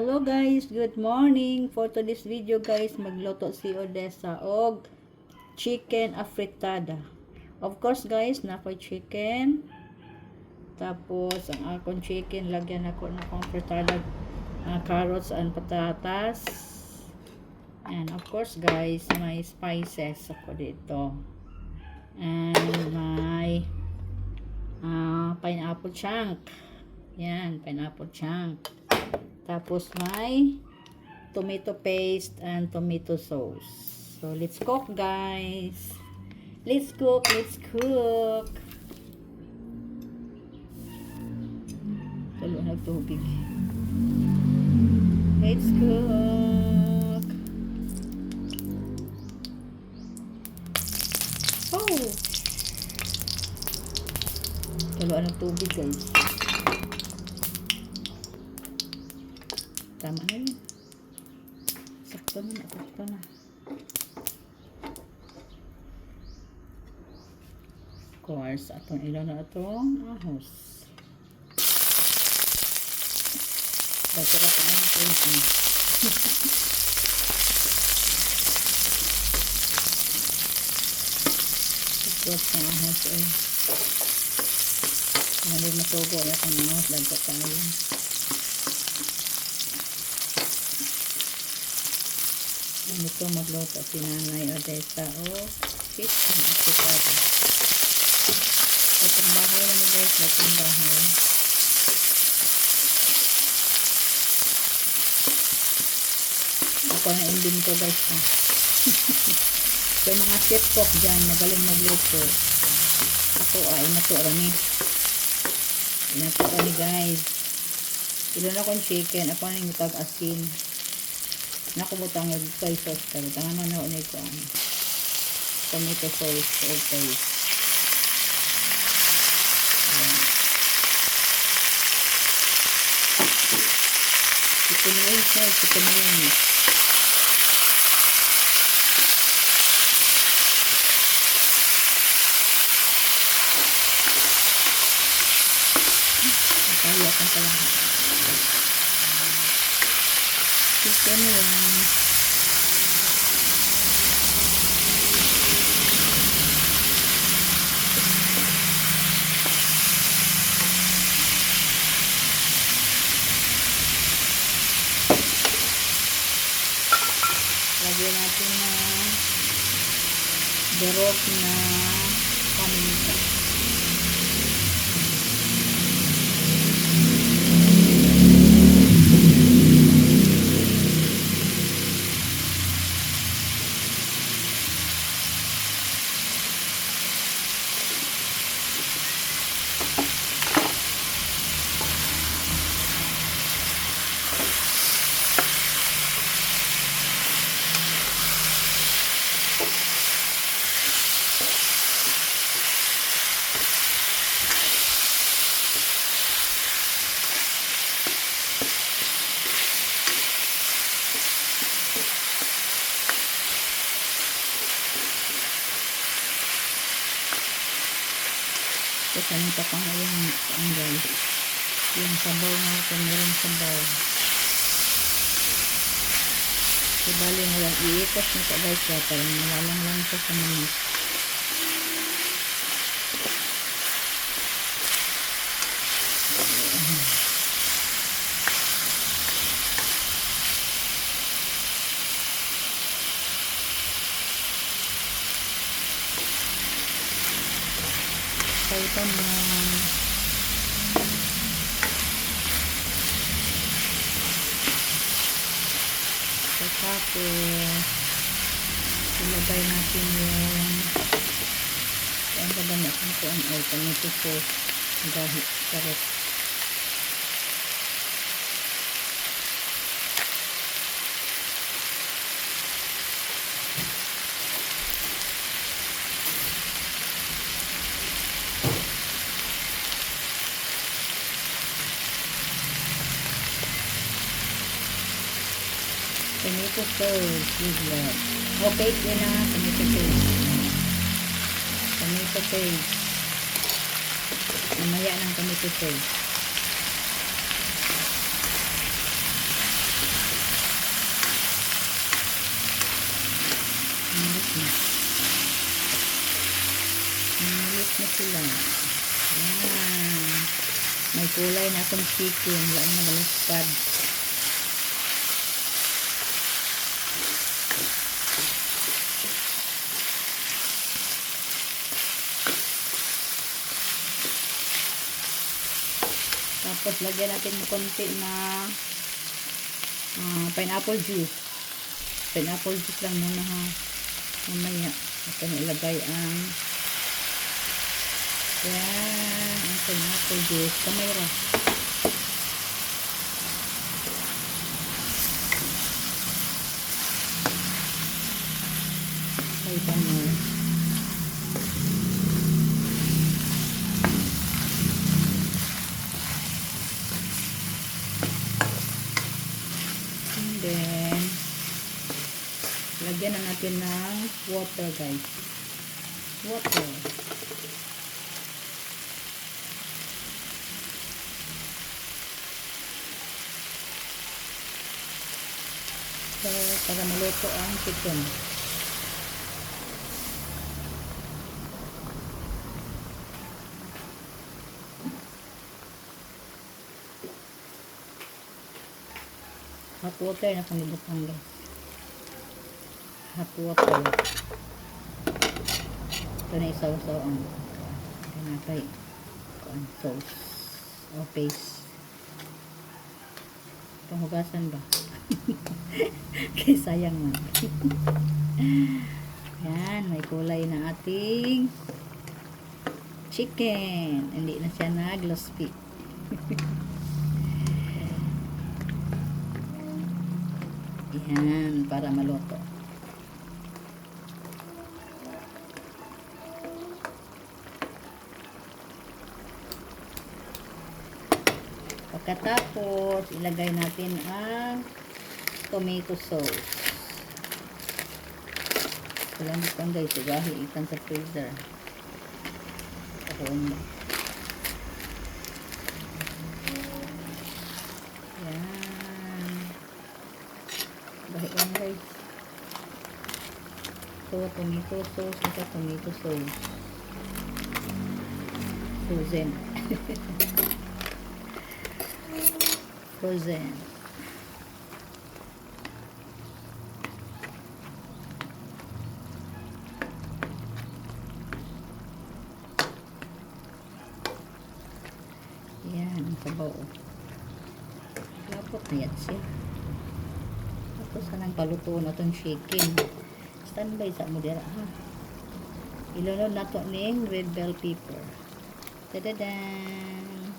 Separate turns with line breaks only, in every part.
Hello guys, good morning. For today's video guys, magluto si Odessa og chicken afritada. Of course guys, nakoy chicken. Tapos ang akong chicken lagyan ako ng afritada, carrots and patatas. And of course guys, may spices ako dito. And may pineapple chunk. Yan, pineapple chunk. Tapos may tomato paste and tomato sauce. So let's cook guys. Let's cook. Tulo na tubig. Let's cook. Oh! Tulo na tubig guys. Tama na yun. Sakto na. Of course, atong ilaw na atong ahos. Bato ka pa ang protein. Ikot sa ahos eh. Manid matubo na kung ahos. Dapat tayo. Ito magluto si Nanay Odessa o chicken afritada. Itong bahay na ni guys, itong bahay. Ako na imbin ko guys ha. So mga chef cook dyan, magaling magluto. Ako inatura ni guys. Ilo na kong chicken, ako na yung tag-asin. Nakubutang yung soy sauce ka. Butangan na na ito ang tomato sauce o paste. Chicken wings. Nakaya kong pala. Chicken wings. Lagyan natin na durog na paminta. Kasi nito pang yung guys. Yung sabaw na ito, meron sabaw. So, bali mo lang, iikos nito guys, para nawalang lang ito sa manok. Ito na tapos ilagay natin yung ang kabanat nito ang tomato sauce dahil sarap. Tomato sauce, bigla. O, paste yun na, tomato paste. Mamaya ng tomato paste. Umilit na. Umilit na sila. Yan. May kulay na itong chicken. Wala na baliktad. Tapos lagyan natin ng konti na pineapple juice. Pineapple juice lang muna ha. Mamaya ito na ilagay ang yan, ang pineapple juice. Kamay ra. May banyo. Then, lagyan na natin ng water, guys. Water. So, para maluto ang chicken. Hot water na pangibutan, guys. Hot water. Ito na isaw-saw ang kanapay sauce o paste. Panghugasan ba? Kaya sayang man. Yan, may kulay na ating chicken. Hindi na siya nag-lost-fit. Yan, para maluto. Pagkatapos, ilagay natin ang tomato sauce. Walang itong guys, igahi ikan sa freezer. Yan. Bahit lang guys. So, tomato sauce. Ito, tomato sauce. Frozen. Frozen. Yan, ang sabaw. Lapot na yan siya. Tapos kanang paluto na itong chicken. Standby sa modera ha. Ilunod na ito ng red bell pepper. Tadadan!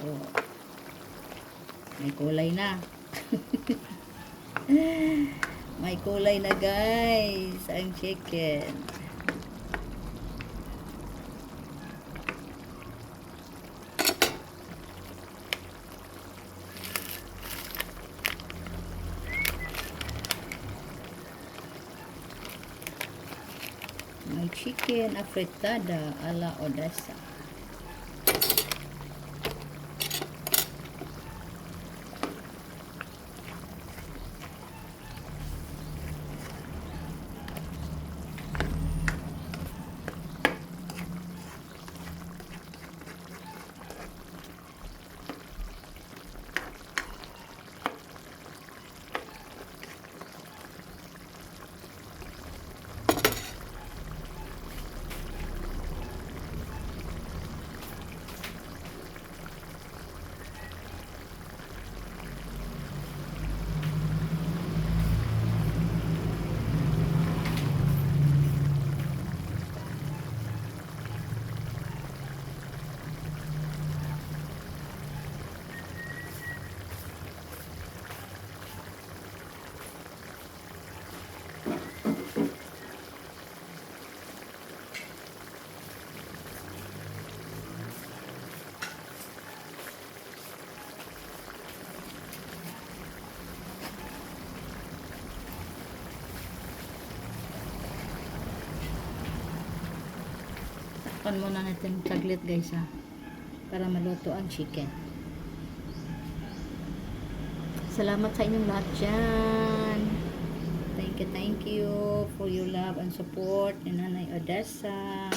Oh. May kulay na. May kulay na guys ang chicken. May chicken afritada a la Odessa. Takpan muna natin saglit guys ha, para maluto ang chicken. Salamat sa inyong lahat dyan. Thank you. thank you for your love and support ni Nanay Odessa.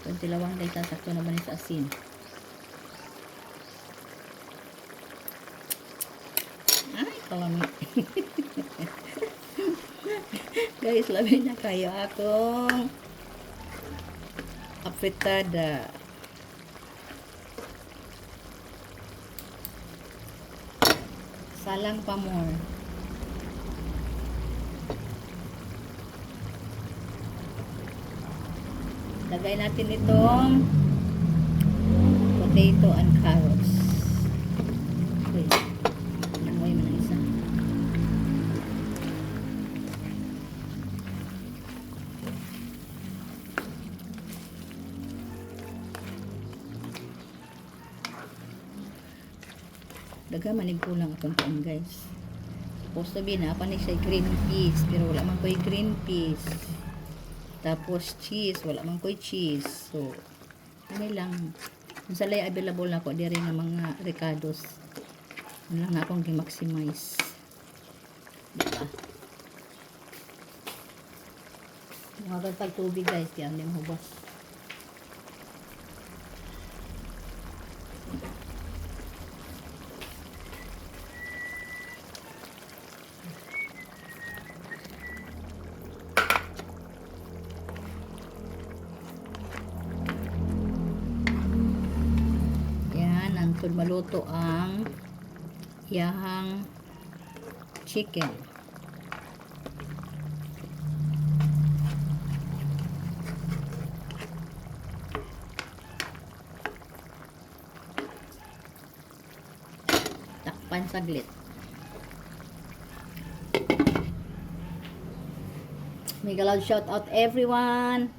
Kung tilawang dahil sasakto naman sa asin. Ay, kawami. Guys, labi na kayo akong afritada. Salang pa more. Lagay natin itong potato and carrots. Okay. Nangoy mo na isa. Daga manig kulang akong taan, guys. Supposed to be na pa ni siya green peas, pero wala man ko'y green peas. Tapos cheese, wala man ko'y cheese. So, ano lang. Kung salay available na ko, di rin ng mga ricados. Ano lang na akong gi-maximize. Diba? Mga pag tubig, guys, di ang hubas. Kung maluto ang yahang chicken. Takpan saglit. Mega loud shout out everyone.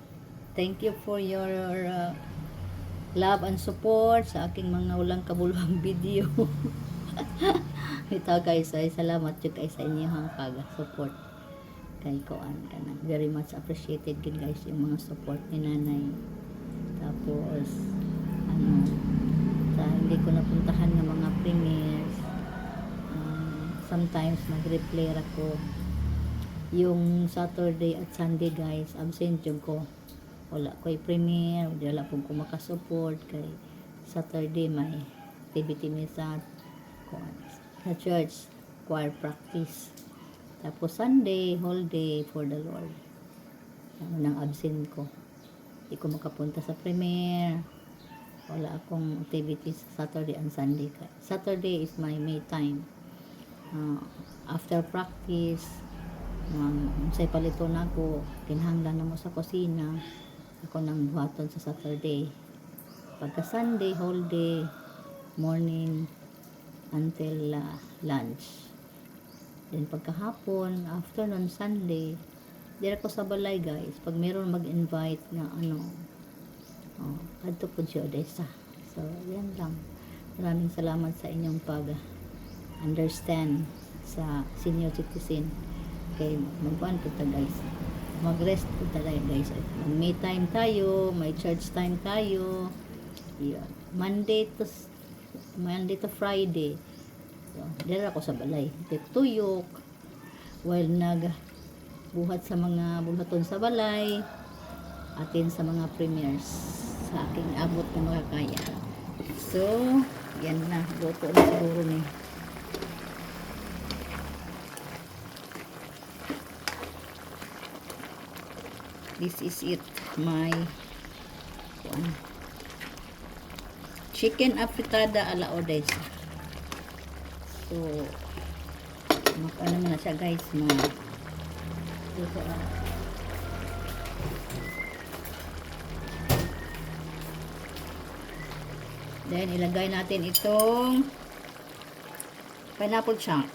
Thank you for your love and support sa aking mga walang kabuluhang video. Ito guys, ay salamat jud kay sa inyong pag-support kay Koan kanang. Very much appreciated gid guys yung mga support ni Nanay. Tapos sa hindi ko napuntahan ng mga premieres, sometimes nag-replay ako. Yung Saturday at Sunday guys, absent jud ko. Wala ko'y premiere, wala pong kumakasupport kay Saturday may activity may sa church, choir practice. Tapos Sunday, whole day for the Lord. Nang absent ko. Hindi ko makapunta sa premiere. Wala akong activities sa Saturday and Sunday. Saturday is my me time. After practice, say palito na ako, kinahanglan na mo sa kusina. Ako nang buhaton sa Saturday. Pagka Sunday, whole day, morning until lunch. Then pagkahapon, afternoon, Sunday, dire ko sa balay guys. Pag meron mag-invite na adto po siya Odessa. So, yan lang. Maraming salamat sa inyong pag-understand sa senior citizen. Okay, magpuan po ta guys. Mag-rest po tayo guys. May time tayo, may church time tayo. Yeah. Monday to Friday. So, dira ako sa balay. Tuyok. While nagbuhat sa mga bulhaton sa balay, atin sa mga premieres sa aking abot ng mga kaya. So, yan na. Luto na siguro ni. This is it, my chicken afritada ala Odessa. So, ano naman na siya guys, then ilagay natin itong pineapple chunk.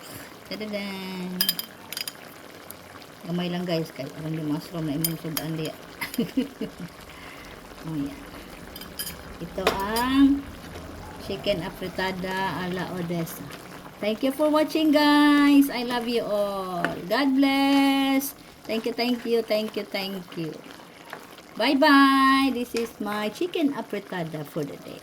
Tadadang! Gamay lang guys, kay aron di mushroom na imong sudan diya. Oh, yan. Ito ang chicken afritada ala Odessa. Thank you for watching guys. I love you all. God bless. Thank you, thank you, thank you, thank you. Bye bye. This is my chicken afritada for the day.